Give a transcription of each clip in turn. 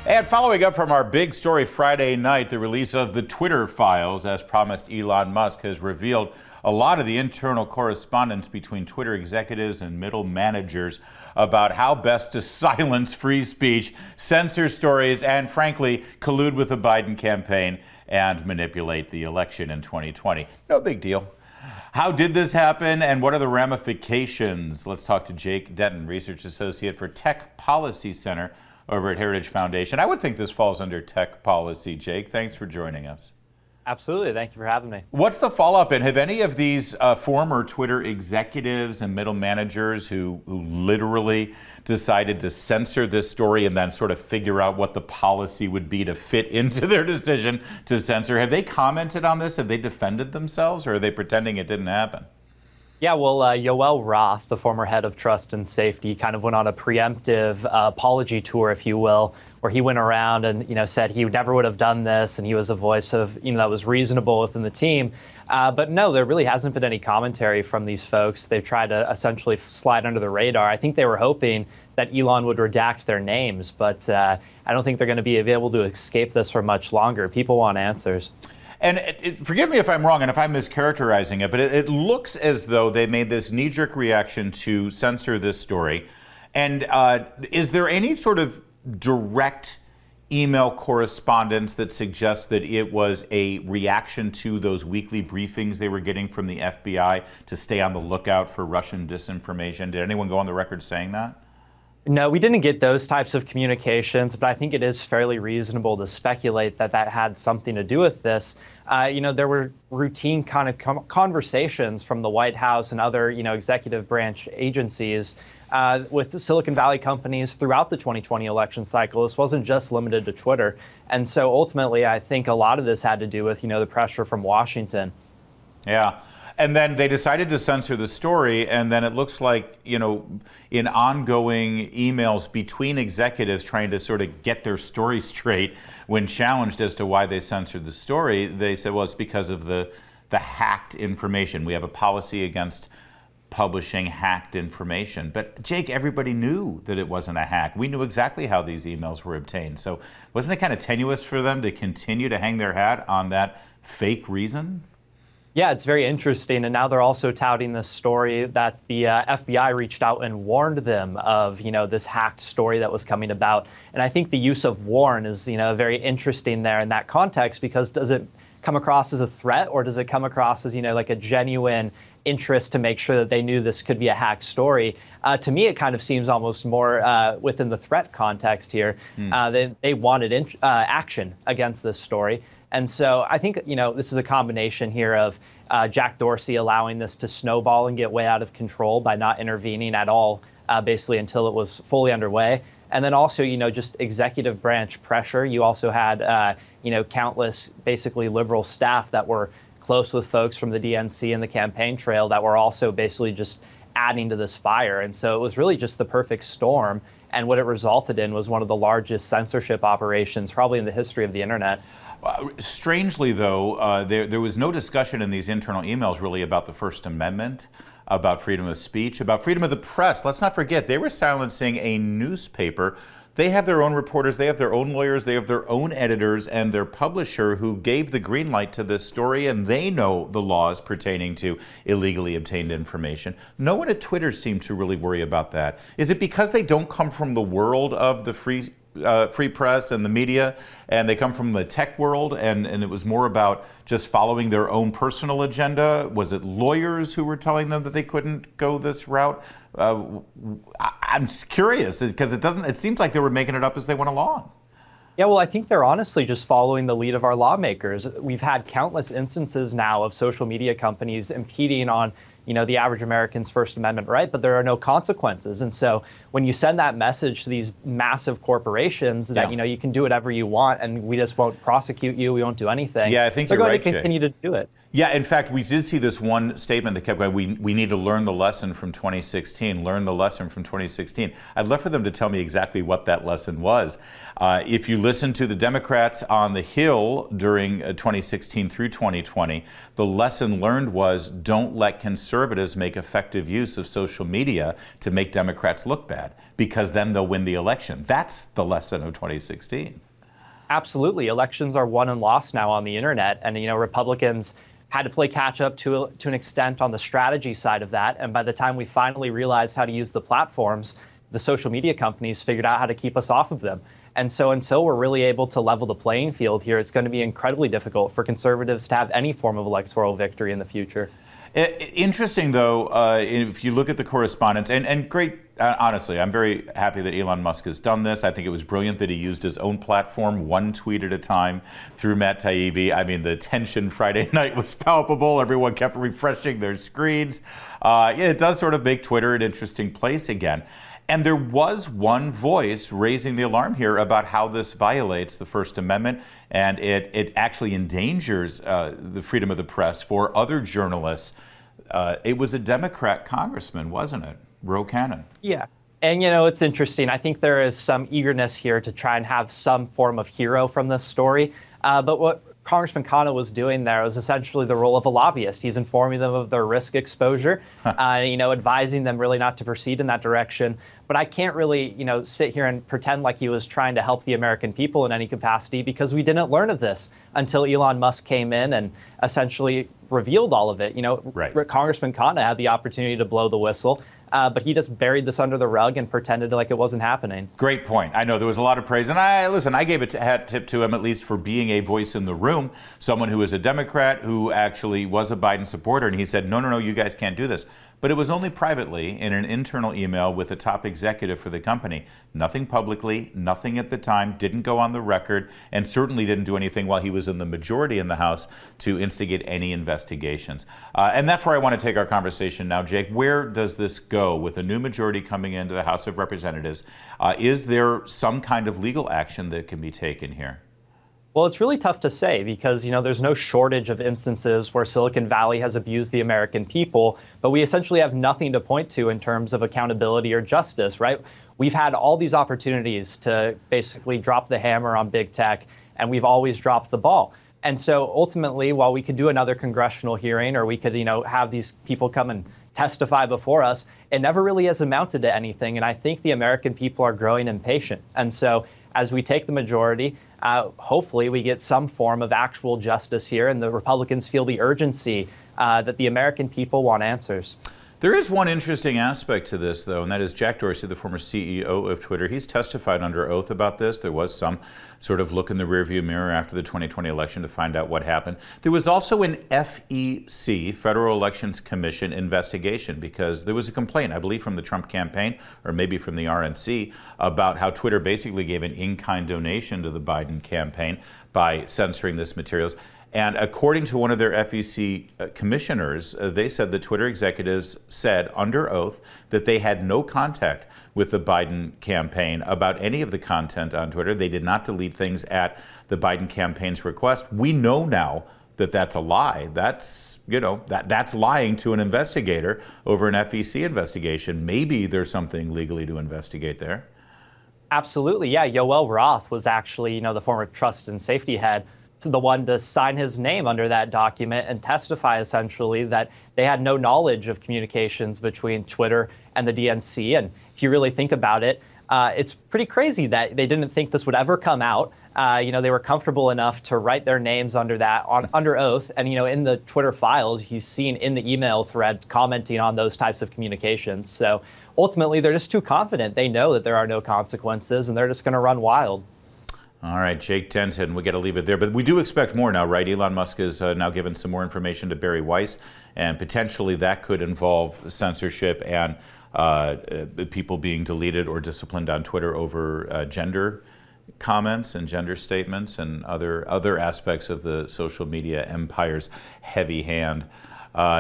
And following up from our big story Friday night, the release of the Twitter files, as promised, Elon Musk has revealed a lot of the internal correspondence between Twitter executives and middle managers about how best to silence free speech, censor stories, and frankly, collude with the Biden campaign and manipulate the election in 2020. No big deal. How did this happen, and what are the ramifications? Let's talk to Jake Denton, Research Associate for Tech Policy Center over at Heritage Foundation. I would think this falls under tech policy. Jake, thanks for joining us. Absolutely. Thank you for having me. What's the follow-up, and have any of these former Twitter executives and middle managers who literally decided to censor this story and then sort of figure out what the policy would be to fit into their decision to censor, have they commented on this? Have they defended themselves, or are they pretending it didn't happen? Yeah, well, Yoel Roth, the former head of trust and safety, kind of went on a preemptive apology tour, if you will, where he went around and, said he never would have done this, and he was a voice of, that was reasonable within the team. But no, there really hasn't been any commentary from these folks. They've tried to essentially slide under the radar. I think they were hoping that Elon would redact their names, but I don't think they're going to be able to escape this for much longer. People want answers. And forgive me if I'm wrong and if I'm mischaracterizing it, but it looks as though they made this knee-jerk reaction to censor this story. And is there any sort of direct email correspondence that suggests that it was a reaction to those weekly briefings they were getting from the FBI to stay on the lookout for Russian disinformation? Did anyone go on the record saying that? No, we didn't get those types of communications, but I think it is fairly reasonable to speculate that that had something to do with this. There were routine kind of conversations from the White House and other, executive branch agencies with the Silicon Valley companies throughout the 2020 election cycle. This wasn't just limited to Twitter. And so ultimately, I think a lot of this had to do with, the pressure from Washington. Yeah. And then they decided to censor the story, and then it looks like, in ongoing emails between executives trying to sort of get their story straight, when challenged as to why they censored the story, they said, well, it's because of the hacked information. We have a policy against publishing hacked information. But Jake, everybody knew that it wasn't a hack. We knew exactly how these emails were obtained. So wasn't it kind of tenuous for them to continue to hang their hat on that fake reason? Yeah, it's very interesting. And now they're also touting this story that the FBI reached out and warned them of, this hacked story that was coming about. And I think the use of warn is, very interesting there in that context, because does it come across as a threat, or does it come across as, like a genuine interest to make sure that they knew this could be a hacked story? To me, it kind of seems almost more within the threat context here. They wanted action against this story. And so I think, this is a combination here of Jack Dorsey allowing this to snowball and get way out of control by not intervening at all, basically until it was fully underway. And then also, just executive branch pressure. You also had, countless basically liberal staff that were close with folks from the DNC and the campaign trail that were also basically just adding to this fire. And so it was really just the perfect storm. And what it resulted in was one of the largest censorship operations probably in the history of the internet. Strangely, though, there was no discussion in these internal emails really about the First Amendment, about freedom of speech, about freedom of the press. Let's not forget, they were silencing a newspaper. They have their own reporters, they have their own lawyers, they have their own editors, and their publisher who gave the green light to this story, and they know the laws pertaining to illegally obtained information. No one at Twitter seemed to really worry about that. Is it because they don't come from the world of the free press and the media, and they come from the tech world, and it was more about just following their own personal agenda? Was it lawyers who were telling them that they couldn't go this route? I'm curious, because it seems like they were making it up as they went along. Yeah, well, I think they're honestly just following the lead of our lawmakers. We've had countless instances now of social media companies impeding on, the average American's First Amendment right, but there are no consequences. And so when you send that message to these massive corporations that, you can do whatever you want and we just won't prosecute you, we won't do anything, yeah, I think they're you're going right, to continue to do it. Yeah, in fact, we did see this one statement that kept going. We need to learn the lesson from 2016, learn the lesson from 2016. I'd love for them to tell me exactly what that lesson was. If you listen to the Democrats on the Hill during 2016 through 2020, the lesson learned was don't let conservatives make effective use of social media to make Democrats look bad, because then they'll win the election. That's the lesson of 2016. Absolutely. Elections are won and lost now on the internet. And, Republicans had to play catch up to an extent on the strategy side of that. And by the time we finally realized how to use the platforms, the social media companies figured out how to keep us off of them. And so until we're really able to level the playing field here, it's going to be incredibly difficult for conservatives to have any form of electoral victory in the future. Interesting, though, if you look at the correspondence, and great, honestly, I'm very happy that Elon Musk has done this. I think it was brilliant that he used his own platform, one tweet at a time, through Matt Taibbi. I mean, the tension Friday night was palpable. Everyone kept refreshing their screens. It does sort of make Twitter an interesting place again. And there was one voice raising the alarm here about how this violates the First Amendment, and it actually endangers the freedom of the press for other journalists. It was a Democrat congressman, wasn't it? Ro Cannon. Yeah. And, it's interesting. I think there is some eagerness here to try and have some form of hero from this story. But what Congressman Khanna was doing there was essentially the role of a lobbyist. He's informing them of their risk exposure, advising them really not to proceed in that direction. But I can't really, sit here and pretend like he was trying to help the American people in any capacity, because we didn't learn of this until Elon Musk came in and essentially revealed all of it. Right. Congressman Khanna had the opportunity to blow the whistle. But he just buried this under the rug and pretended like it wasn't happening. Great point. I know there was a lot of praise. And I gave a hat tip to him, at least for being a voice in the room, someone who is a Democrat who actually was a Biden supporter. And he said, no, you guys can't do this. But it was only privately in an internal email with a top executive for the company. Nothing publicly, nothing at the time, didn't go on the record, and certainly didn't do anything while he was in the majority in the House to instigate any investigations. And that's where I want to take our conversation now, Jake. Where does this go with a new majority coming into the House of Representatives? Is there some kind of legal action that can be taken here? Well, it's really tough to say because, there's no shortage of instances where Silicon Valley has abused the American people, but we essentially have nothing to point to in terms of accountability or justice, right? We've had all these opportunities to basically drop the hammer on big tech, and we've always dropped the ball. And so ultimately, while we could do another congressional hearing or we could, have these people come and testify before us, it never really has amounted to anything. And I think the American people are growing impatient. And so as we take the majority, hopefully we get some form of actual justice here, and the Republicans feel the urgency that the American people want answers. There is one interesting aspect to this, though, and that is Jack Dorsey, the former CEO of Twitter. He's testified under oath about this. There was some sort of look in the rearview mirror after the 2020 election to find out what happened. There was also an FEC, Federal Elections Commission, investigation because there was a complaint, I believe, from the Trump campaign or maybe from the RNC about how Twitter basically gave an in-kind donation to the Biden campaign by censoring this materials. And according to one of their FEC commissioners, they said that Twitter executives said under oath that they had no contact with the Biden campaign about any of the content on Twitter. They did not delete things at the Biden campaign's request. We know now that that's a lie. That's, that's lying to an investigator over an FEC investigation. Maybe there's something legally to investigate there. Absolutely. Yeah. Yoel Roth was actually, the former trust and safety head, the one to sign his name under that document and testify essentially that they had no knowledge of communications between Twitter and the DNC. And if you really think about it, it's pretty crazy that they didn't think this would ever come out. They were comfortable enough to write their names under that under oath. And, in the Twitter files, he's seen in the email thread commenting on those types of communications. So ultimately, they're just too confident. They know that there are no consequences and they're just going to run wild. All right, Jake Denton, we got to leave it there. But we do expect more now, right? Elon Musk has now given some more information to Barry Weiss, and potentially that could involve censorship and people being deleted or disciplined on Twitter over gender comments and gender statements and other aspects of the social media empire's heavy hand.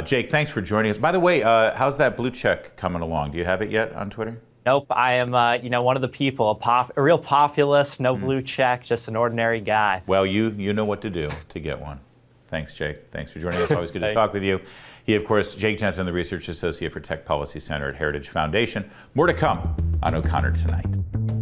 Jake, thanks for joining us. By the way, how's that blue check coming along? Do you have it yet on Twitter? Nope, I am, one of the people, a real populist, no blue check, just an ordinary guy. Well, you know what to do to get one. Thank Thanks, Jake. Thanks for joining us. Always good to talk with you. He, of course, Jake Denton, the Research Associate for Tech Policy Center at Heritage Foundation. More to come on O'Connor Tonight.